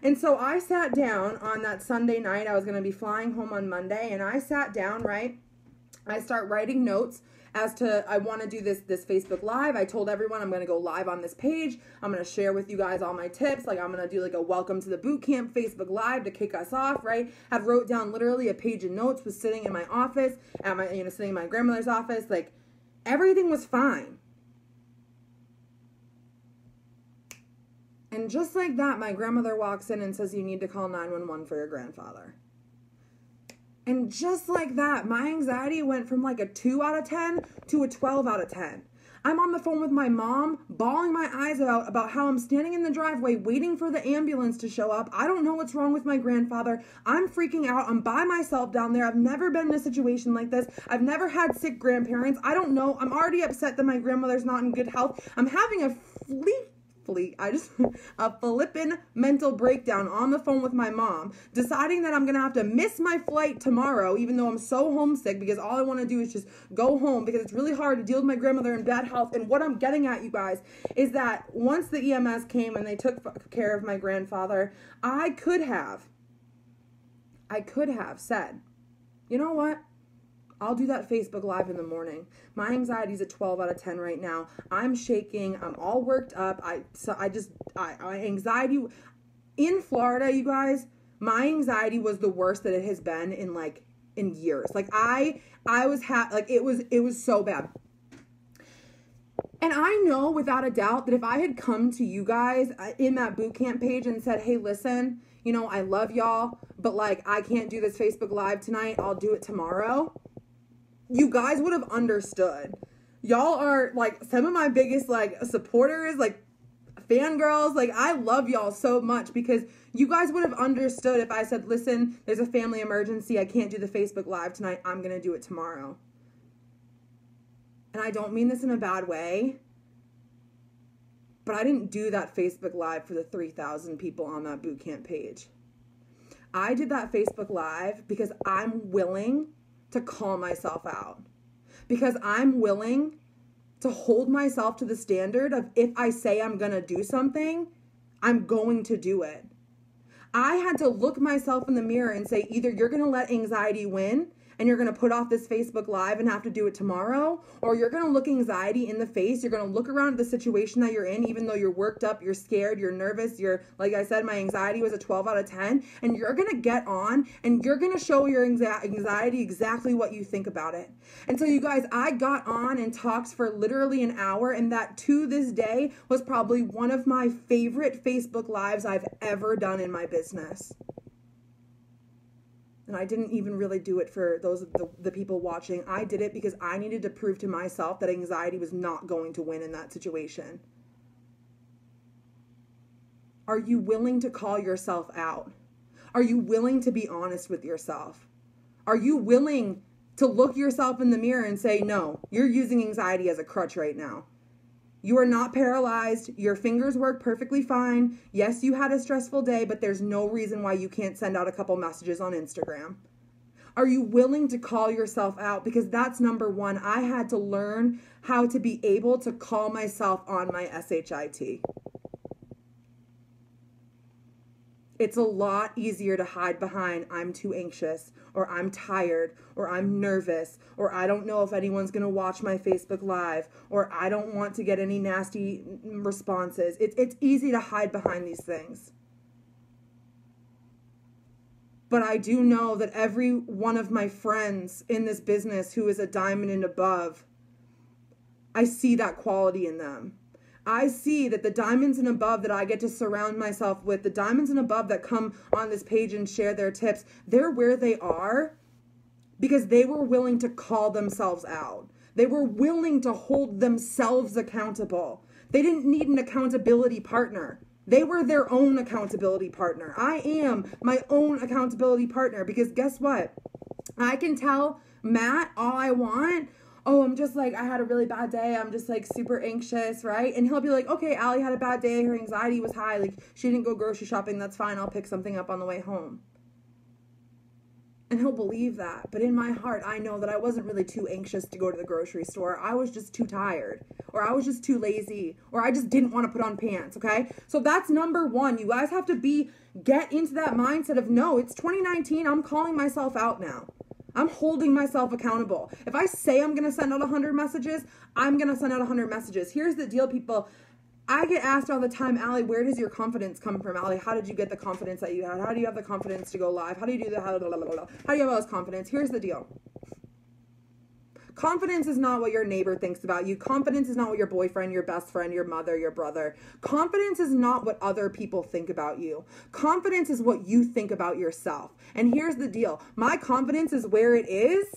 And so I sat down on that Sunday night. I was going to be flying home on Monday, and I sat down, right? I start writing notes as to, I want to do this Facebook Live. I told everyone I'm going to go live on this page. I'm going to share with you guys all my tips. Like, I'm going to do like a welcome to the boot camp Facebook Live to kick us off, right? I've wrote down literally a page of notes, was sitting in my office, at my, sitting in my grandmother's office. Like, everything was fine. And just like that, my grandmother walks in and says, you need to call 911 for your grandfather. And just like that, my anxiety went from like a 2 out of 10 to a 12 out of 10. I'm on the phone with my mom, bawling my eyes out about how I'm standing in the driveway waiting for the ambulance to show up. I don't know what's wrong with my grandfather. I'm freaking out. I'm by myself down there. I've never been in a situation like this. I've never had sick grandparents. I don't know. I'm already upset that my grandmother's not in good health. I'm having a flippin' mental breakdown on the phone with my mom, deciding that I'm gonna have to miss my flight tomorrow, even though I'm so homesick, because all I want to do is just go home, because it's really hard to deal with my grandmother in bad health. And what I'm getting at, you guys, is that once the EMS came and they took care of my grandfather, I could have said, you know what? I'll do that Facebook Live in the morning. My anxiety's at 12 out of 10 right now. I'm shaking. I'm all worked up. Anxiety in Florida, you guys, my anxiety was the worst that it has been in years. Like, I was it was so bad. And I know without a doubt that if I had come to you guys in that boot camp page and said, hey, listen, I love y'all, but like, I can't do this Facebook Live tonight. I'll do it tomorrow. You guys would have understood. Y'all are like some of my biggest like supporters, like fangirls. Like, I love y'all so much, because you guys would have understood if I said, listen, there's a family emergency. I can't do the Facebook Live tonight. I'm going to do it tomorrow. And I don't mean this in a bad way, but I didn't do that Facebook Live for the 3,000 people on that boot camp page. I did that Facebook Live because I'm willing to call myself out, because I'm willing to hold myself to the standard of, if I say I'm going to do something, I'm going to do it. I had to look myself in the mirror and say, either you're going to let anxiety win and you're going to put off this Facebook Live and have to do it tomorrow, or you're going to look anxiety in the face. You're going to look around at the situation that you're in, even though you're worked up, you're scared, you're nervous, like I said, my anxiety was a 12 out of 10, and you're going to get on and you're going to show your anxiety exactly what you think about it. And so, you guys, I got on and talked for literally an hour, and that to this day was probably one of my favorite Facebook Lives I've ever done in my business. And I didn't even really do it for those the people watching. I did it because I needed to prove to myself that anxiety was not going to win in that situation. Are you willing to call yourself out? Are you willing to be honest with yourself? Are you willing to look yourself in the mirror and say, no, you're using anxiety as a crutch right now. You are not paralyzed. Your fingers work perfectly fine. Yes, you had a stressful day, but there's no reason why you can't send out a couple messages on Instagram. Are you willing to call yourself out? Because that's number one. I had to learn how to be able to call myself on my SHIT. It's a lot easier to hide behind, I'm too anxious, or I'm tired, or I'm nervous, or I don't know if anyone's going to watch my Facebook Live, or I don't want to get any nasty responses. It's easy to hide behind these things. But I do know that every one of my friends in this business who is a diamond and above, I see that quality in them. I see that the diamonds and above that I get to surround myself with, the diamonds and above that come on this page and share their tips, they're where they are because they were willing to call themselves out. They were willing to hold themselves accountable. They didn't need an accountability partner. They were their own accountability partner. I am my own accountability partner because guess what? I can tell Matt all I want. Oh, I'm just like, I had a really bad day. I'm just like super anxious, right? And he'll be like, okay, Allie had a bad day. Her anxiety was high. Like she didn't go grocery shopping. That's fine. I'll pick something up on the way home. And he'll believe that. But in my heart, I know that I wasn't really too anxious to go to the grocery store. I was just too tired. Or I was just too lazy. Or I just didn't want to put on pants, okay? So that's number one. You guys have to get into that mindset of, no, it's 2019. I'm calling myself out now. I'm holding myself accountable. If I say I'm going to send out 100 messages, I'm going to send out 100 messages. Here's the deal, people. I get asked all the time, Allie, where does your confidence come from? Allie, how did you get the confidence that you had? How do you have the confidence to go live? How do you do that? How do you have all this confidence? Here's the deal. Confidence is not what your neighbor thinks about you. Confidence is not what your boyfriend, your best friend, your mother, your brother. Confidence is not what other people think about you. Confidence is what you think about yourself. And here's the deal. My confidence is where it is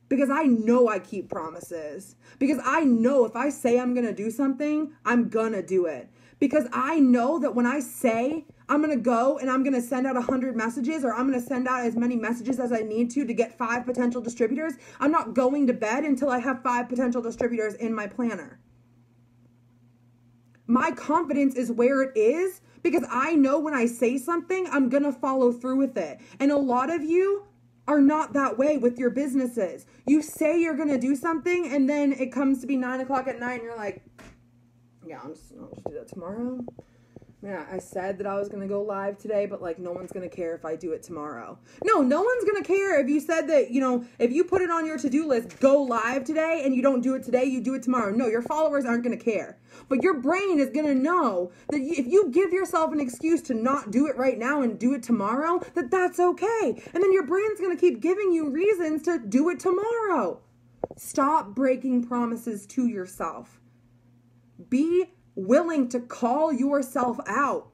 because I know I keep promises. Because I know if I say I'm going to do something, I'm going to do it. Because I know that when I say I'm going to go and I'm going to send out 100 messages or I'm going to send out as many messages as I need to get 5 potential distributors, I'm not going to bed until I have 5 potential distributors in my planner. My confidence is where it is because I know when I say something, I'm going to follow through with it. And a lot of you are not that way with your businesses. You say you're going to do something and then it comes to be 9 o'clock at night and you're like, yeah, I'll just do that tomorrow. Yeah, I said that I was going to go live today, but like no one's going to care if I do it tomorrow. No one's going to care if you said that, if you put it on your to-do list, go live today and you don't do it today, you do it tomorrow. No, your followers aren't going to care. But your brain is going to know that if you give yourself an excuse to not do it right now and do it tomorrow, that's okay. And then your brain's going to keep giving you reasons to do it tomorrow. Stop breaking promises to yourself. Be willing to call yourself out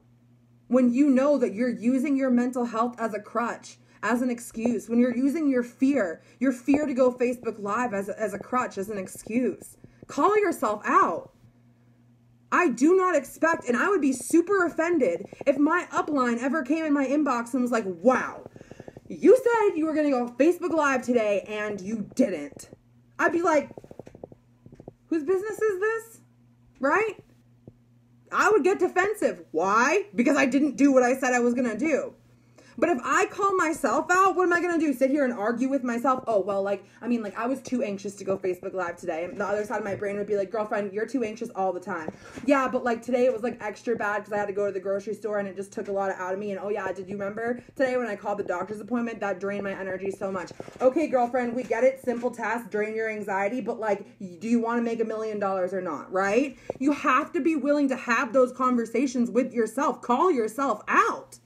when you know that you're using your mental health as a crutch, as an excuse, when you're using your fear to go Facebook Live as a crutch, as an excuse. Call yourself out. I do not expect, and I would be super offended if my upline ever came in my inbox and was like, wow, you said you were going to go Facebook Live today and you didn't. I'd be like, whose business is this? Right? I would get defensive. Why? Because I didn't do what I said I was going to do. But if I call myself out, what am I going to do? Sit here and argue with myself? Oh, well, I was too anxious to go Facebook Live today. And the other side of my brain would be like, girlfriend, you're too anxious all the time. Yeah, but like today it was like extra bad because I had to go to the grocery store and it just took a lot out of me. And oh yeah, did you remember today when I called the doctor's appointment? That drained my energy so much. Okay, girlfriend, we get it. Simple task, drain your anxiety. But like, do you want to make $1 million or not, right? You have to be willing to have those conversations with yourself. Call yourself out.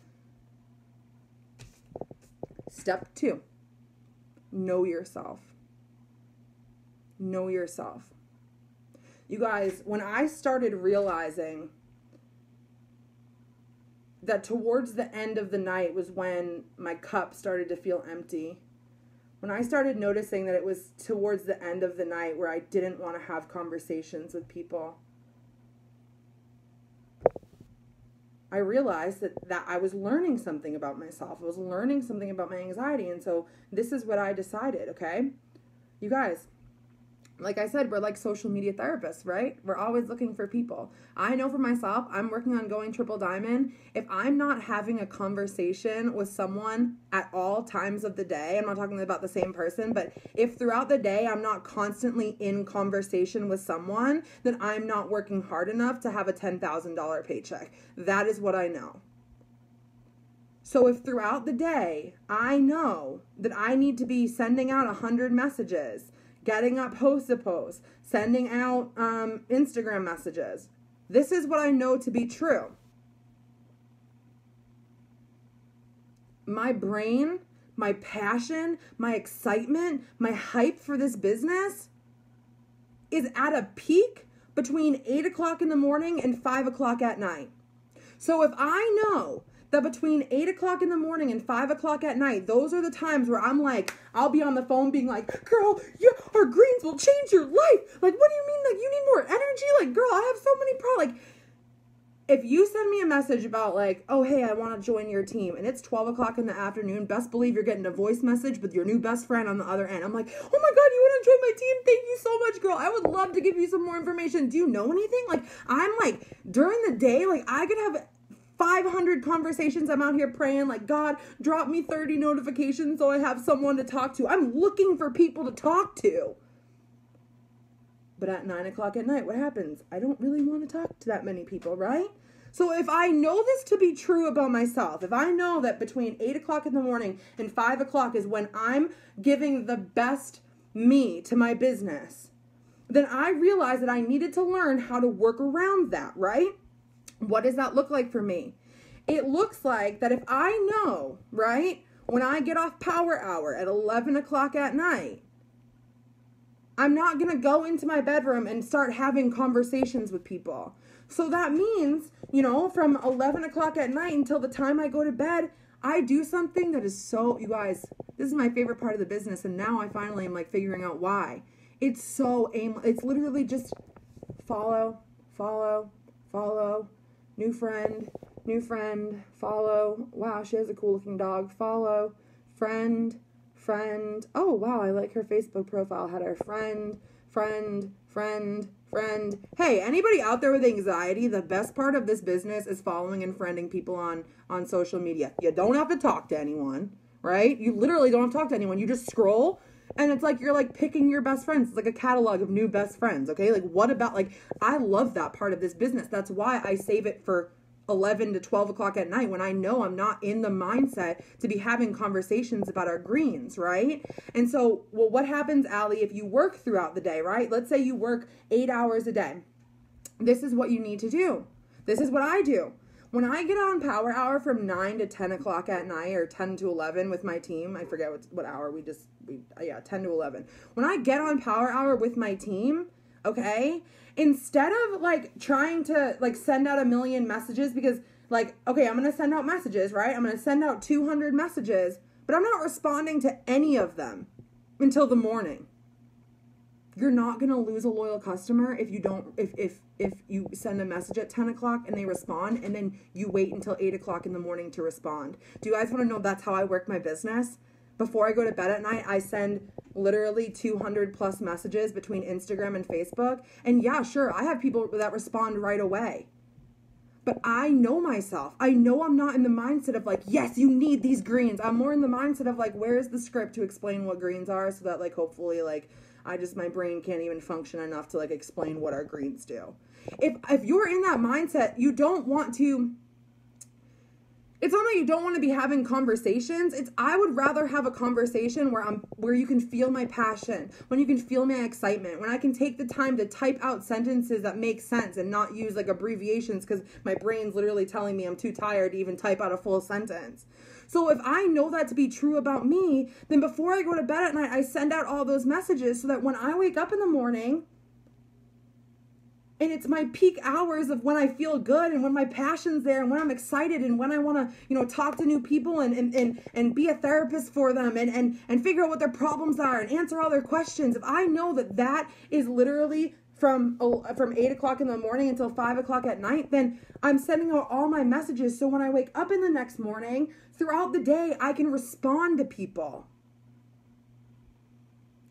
Step 2, know yourself. Know yourself. You guys, when I started realizing that towards the end of the night was when my cup started to feel empty, when I started noticing that it was towards the end of the night where I didn't want to have conversations with people, I realized that I was learning something about myself. I was learning something about my anxiety. And so this is what I decided, okay? You guys, like I said, we're like social media therapists, right? We're always looking for people. I know for myself, I'm working on going triple diamond. If I'm not having a conversation with someone at all times of the day, I'm not talking about the same person, but if throughout the day I'm not constantly in conversation with someone, then I'm not working hard enough to have a $10,000 paycheck. That is what I know. So if throughout the day I know that I need to be sending out 100 messages, getting up post to post, sending out Instagram messages. This is what I know to be true. My brain, my passion, my excitement, my hype for this business is at a peak between 8 o'clock in the morning and 5 o'clock at night. So if I know that between 8 o'clock in the morning and 5 o'clock at night, those are the times where I'm like, I'll be on the phone being like, girl, our greens will change your life. Like, what do you mean? Like, you need more energy. Like, girl, I have so many problems. Like, if you send me a message about like, oh, hey, I want to join your team, and it's 12 o'clock in the afternoon, best believe you're getting a voice message with your new best friend on the other end. I'm like, oh my God, you want to join my team? Thank you so much, girl. I would love to give you some more information. Do you know anything? Like, I'm like, during the day, like, I could have 500 conversations. I'm out here praying like, God, drop me 30 notifications so I have someone to talk to. I'm looking for people to talk to. But at 9 o'clock at night, what happens? I don't really want to talk to that many people, right? So if I know this to be true about myself, if I know that between 8 o'clock in the morning and 5 o'clock is when I'm giving the best me to my business, then I realized that I needed to learn how to work around that, right? What does that look like for me? It looks like that if I know, right, when I get off power hour at 11 o'clock at night, I'm not going to go into my bedroom and start having conversations with people. So that means, you know, from 11 o'clock at night until the time I go to bed, I do something that is so, you guys, this is my favorite part of the business. And now I finally am like figuring out why. It's so aimless. It's literally just follow, new friend, follow. Wow, she has a cool looking dog. Follow, friend. Oh, wow, I like her Facebook profile. Had her friend. Hey, anybody out there with anxiety, the best part of this business is following and friending people on social media. You don't have to talk to anyone, right? You literally don't have to talk to anyone. You just scroll, and it's like you're like picking your best friends. It's like a catalog of new best friends, okay? Like, what about, like, I love that part of this business. That's why I save it for 11 to 12 o'clock at night when I know I'm not in the mindset to be having conversations about our greens, right? And so, well, what happens, Allie, if you work throughout the day, right? Let's say you work 8 hours a day. This is what you need to do. This is what I do. When I get on power hour from 9 to 10 o'clock at night, or 10 to 11 with my team, I forget what hour 10 to 11. When I get on power hour with my team, okay, instead of like trying to like send out a million messages, because like, okay, I'm going to send out messages, right? I'm going to send out 200 messages, but I'm not responding to any of them until the morning. You're not going to lose a loyal customer if you don't, if you send a message at 10 o'clock and they respond, and then you wait until 8 o'clock in the morning to respond. Do you guys want to know that's how I work my business? Before I go to bed at night, I send literally 200 plus messages between Instagram and Facebook. And yeah, sure, I have people that respond right away. But I know myself. I know I'm not in the mindset of like, yes, you need these greens. I'm more in the mindset of like, where's the script to explain what greens are, so that like hopefully like my brain can't even function enough to like explain what our greens do. If you're in that mindset, you don't want to, it's not that you don't want to be having conversations. I would rather have a conversation where you can feel my passion, when you can feel my excitement, when I can take the time to type out sentences that make sense and not use like abbreviations because my brain's literally telling me I'm too tired to even type out a full sentence. So if I know that to be true about me, then before I go to bed at night, I send out all those messages so that when I wake up in the morning, and it's my peak hours of when I feel good and when my passion's there and when I'm excited and when I want to, talk to new people and be a therapist for them and figure out what their problems are and answer all their questions. If I know that is literally from 8 o'clock in the morning until 5 o'clock at night, then I'm sending out all my messages. So when I wake up in the next morning, throughout the day, I can respond to people.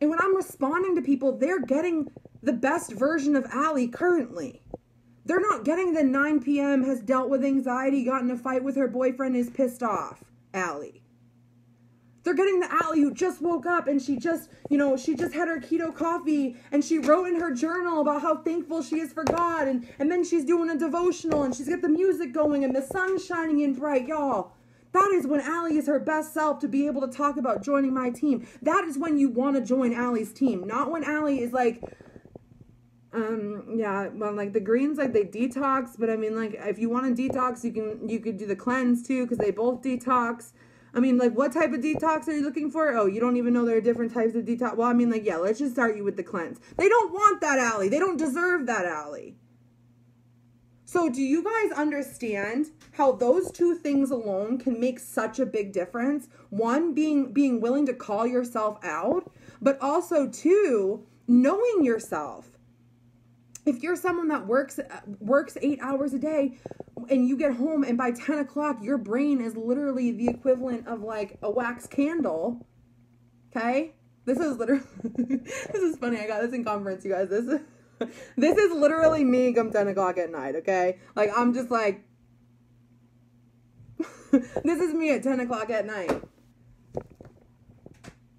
And when I'm responding to people, they're getting the best version of Allie currently. They're not getting the 9 p.m. has dealt with anxiety, got in a fight with her boyfriend, is pissed off Allie. They're getting the Allie who just woke up and she just had her keto coffee and she wrote in her journal about how thankful she is for God. And then she's doing a devotional and she's got the music going and the sun's shining in bright, y'all. That is when Allie is her best self to be able to talk about joining my team. That is when you want to join Allie's team. Not when Allie is like, like the greens, like they detox, but I mean, like if you want to detox, you could do the cleanse too, because they both detox. I mean, like what type of detox are you looking for? Oh, you don't even know there are different types of detox. Well, I mean, like, yeah, let's just start you with the cleanse. They don't want that Allie. They don't deserve that Allie. So do you guys understand how those two things alone can make such a big difference? One, being willing to call yourself out, but also two, knowing yourself. If you're someone that works 8 hours a day and you get home and by 10 o'clock, your brain is literally the equivalent of like a wax candle. Okay. This is literally, this is funny. I got this in conference, you guys. This is literally me come 10 o'clock at night. Okay. Like, I'm just like, this is me at 10 o'clock at night.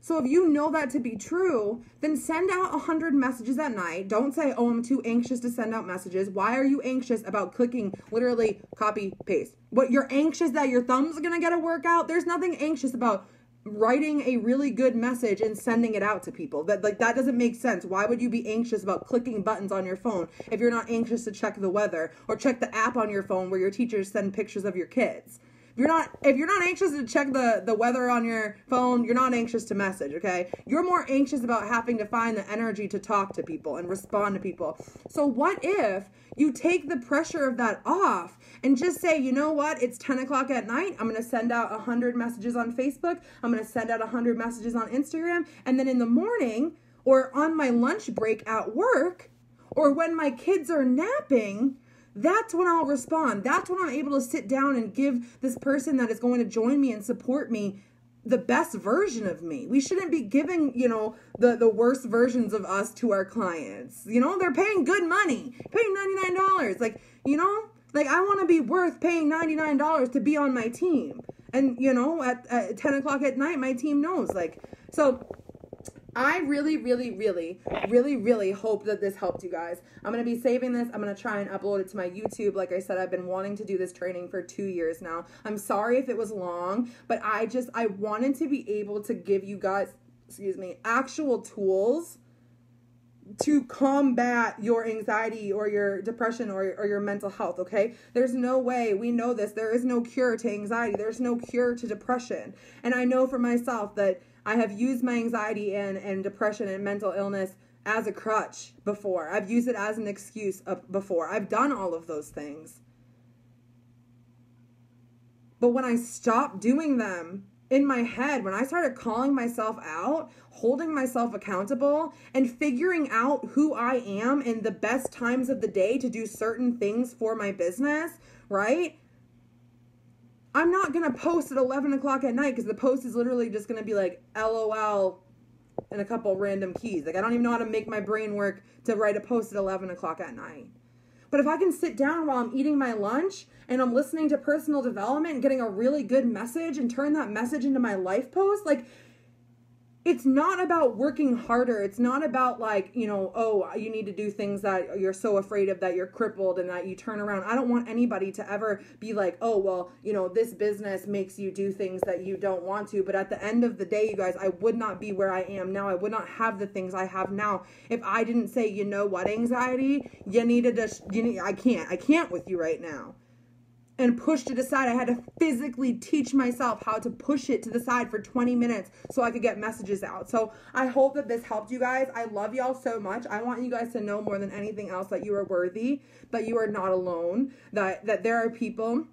So if you know that to be true, then send out 100 messages at night. Don't say, oh, I'm too anxious to send out messages. Why are you anxious about clicking literally copy, paste? What, you're anxious that your thumb's going to get a workout? There's nothing anxious about writing a really good message and sending it out to people. That doesn't make sense. Why would you be anxious about clicking buttons on your phone if you're not anxious to check the weather or check the app on your phone where your teachers send pictures of your kids? If you're not anxious to check the weather on your phone, you're not anxious to message, okay? You're more anxious about having to find the energy to talk to people and respond to people. So what if you take the pressure of that off and just say, you know what? It's 10 o'clock at night. I'm going to send out 100 messages on Facebook. I'm going to send out 100 messages on Instagram. And then in the morning or on my lunch break at work or when my kids are napping, that's when I'll respond. That's when I'm able to sit down and give this person that is going to join me and support me the best version of me. We shouldn't be giving, the worst versions of us to our clients. They're paying good money, paying $99. I want to be worth paying $99 to be on my team. And, at 10 o'clock at night, my team knows. So I really, really, really, really, really hope that this helped you guys. I'm going to be saving this. I'm going to try and upload it to my YouTube. Like I said, I've been wanting to do this training for 2 years now. I'm sorry if it was long, but I wanted to be able to give you guys, actual tools to combat your anxiety or your depression or your mental health, okay? There's no way, we know this, there is no cure to anxiety. There's no cure to depression. And I know for myself that I have used my anxiety and depression and mental illness as a crutch before. I've used it as an excuse before. I've done all of those things. But when I stopped doing them in my head, when I started calling myself out, holding myself accountable, and figuring out who I am in the best times of the day to do certain things for my business, right? I'm not going to post at 11 o'clock at night because the post is literally just going to be like LOL and a couple random keys. I don't even know how to make my brain work to write a post at 11 o'clock at night. But if I can sit down while I'm eating my lunch and I'm listening to personal development and getting a really good message and turn that message into my life post, it's not about working harder. It's not about you need to do things that you're so afraid of that you're crippled and that you turn around. I don't want anybody to ever be like, oh, well, this business makes you do things that you don't want to. But at the end of the day, you guys, I would not be where I am now. I would not have the things I have now if I didn't say, you know what, anxiety, I can't with you right now. And pushed it aside. I had to physically teach myself how to push it to the side for 20 minutes so I could get messages out. So I hope that this helped you guys. I love y'all so much. I want you guys to know more than anything else that you are worthy, that you are not alone, that there are people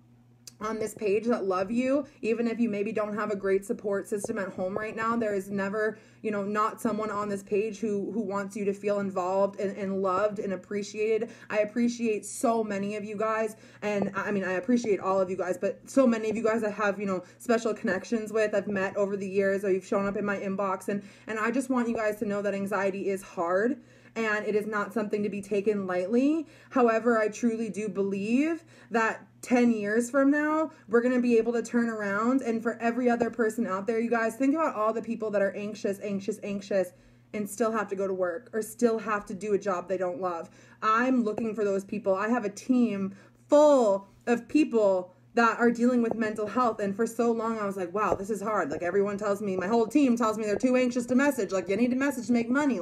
on this page that love you, even if you maybe don't have a great support system at home right now. There is never, not someone on this page who wants you to feel involved and loved and appreciated. I appreciate so many of you guys, and I appreciate all of you guys, but so many of you guys I have, special connections with, I've met over the years, or you've shown up in my inbox, and I just want you guys to know that anxiety is hard. And it is not something to be taken lightly. However, I truly do believe that 10 years from now, we're going to be able to turn around. And for every other person out there, you guys, think about all the people that are anxious, and still have to go to work or still have to do a job they don't love. I'm looking for those people. I have a team full of people that are dealing with mental health. And for so long, I was like, wow, this is hard. Everyone tells me, my whole team tells me they're too anxious to message. You need to message to make money.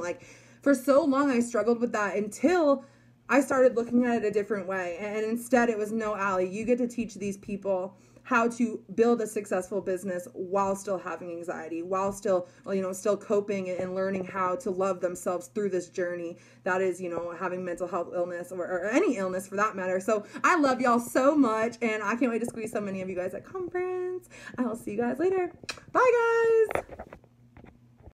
For so long, I struggled with that until I started looking at it a different way. And instead, it was, no, Allie, you get to teach these people how to build a successful business while still having anxiety, while still, still coping and learning how to love themselves through this journey that is, having mental health illness or any illness for that matter. So I love y'all so much, and I can't wait to squeeze so many of you guys at conference. I will see you guys later. Bye, guys.